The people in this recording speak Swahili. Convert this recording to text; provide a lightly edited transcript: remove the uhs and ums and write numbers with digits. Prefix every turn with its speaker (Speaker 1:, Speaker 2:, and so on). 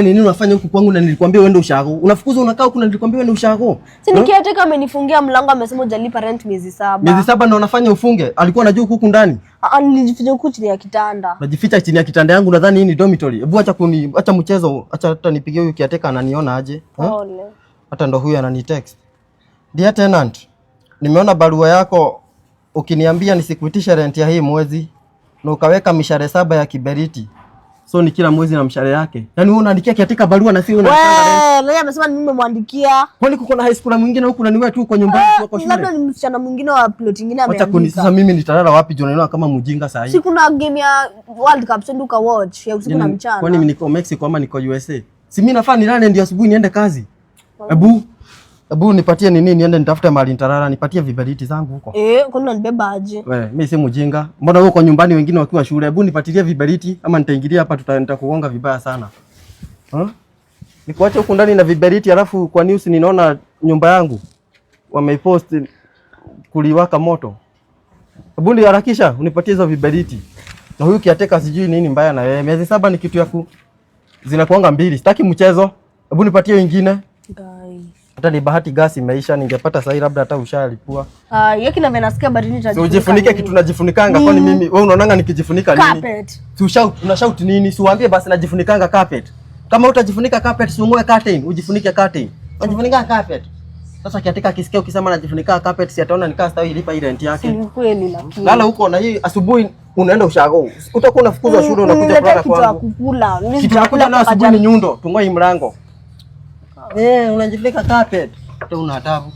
Speaker 1: Nini unafanya huku kwangu na nilikwambia uende ushago? Unafukuza unakaa huku na nilikwambia uende ushago.
Speaker 2: Si nikiateka amenifungia mlango amesema hujalipa rent miezi 7.
Speaker 1: Miezi 7 ndio unafanya ufunge? Alikuwa anajua huku ndani?
Speaker 2: Nilijificha huku chini ya kitanda.
Speaker 1: Najificha chini ya kitanda yangu nadhani hii ni dormitory. Hebu acha mchezo, acha hata nipigie huyu kiateka ananiona aje.
Speaker 2: Pole.
Speaker 1: Hata ndo huyu ananitext. Dear tenant, nimeona barua yako ukiniambia nisikuitishe rent ya hii mwezi na ukaweka mishare 7 ya kiberiti. So ni kila mwezi na mshahara yake. Yaani wewe unaandikia kiatika barua na si unatanga
Speaker 2: leo amesema nimemwandikia.
Speaker 1: Kwani kuko na high school mwingine huku na niwe tu uko nyumbani kwa shule.
Speaker 2: Labda ni msichana mwingine wa plot nyingine ameandika.
Speaker 1: Acha kuni sasa mimi nitalala wapi John naona kama mjinga saa hii.
Speaker 2: Si kuna game ya World Cup sio nduka watch ya usiku na mchana.
Speaker 1: Kwani mimi niko Mexico ama niko USA? Si mimi nafaa nilale ndio asubuhi niende kazi. Ebu nipatie nini niende nitafute mahali nitalala, nipatie viberiti zangu huko.
Speaker 2: Kwani unanibeba aje?
Speaker 1: Wewe mimi si mjinga. Mbona wewe uko nyumbani wengine wakiwa shule? Ebu nipatilie viberiti ama nitaingilia hapa nitakugonga vibaya sana. Nikuache huko ndani na viberiti alafu kwa news ninaona nyumba yangu wameipost kuliwaka moto. Ebu ni harakisha unipatie hizo viberiti. Na huyu kiateka sijui nini mbaya na wewe. Miezi 7 ni kitu yaku zinakuanga 2. Sitaki mchezo. Ebu nipatie wengine.
Speaker 2: Guys.
Speaker 1: Hata ni bahati gasi imeisha ningepata sasa labda hata ushalipua.
Speaker 2: Yeki na venasikia baridi
Speaker 1: nitajifunika. So ujifunike kitu najifunikanga kwani mimi wewe unaonanga nikijifunika nini?
Speaker 2: Carpet.
Speaker 1: Si unashout nini? Si uambie basi najifunikanga carpet. Kama utajifunika carpet si ungoe curtain, ujifunike curtain. Unajifunika carpet. Sasa kiatika akisikia ukisema najifunika carpet si ataona nikaa stawi ilipa ile rent yake.
Speaker 2: Si kweli lakini.
Speaker 1: Lala huko na hii asubuhi unaenda ushago. Utakuwa unafukuzwa shule unakuja kulala kwangu. Kitu nakuja na asubuhi ni nyundo, tungoe mlango. Unajifunika carpet. Hata una adabu.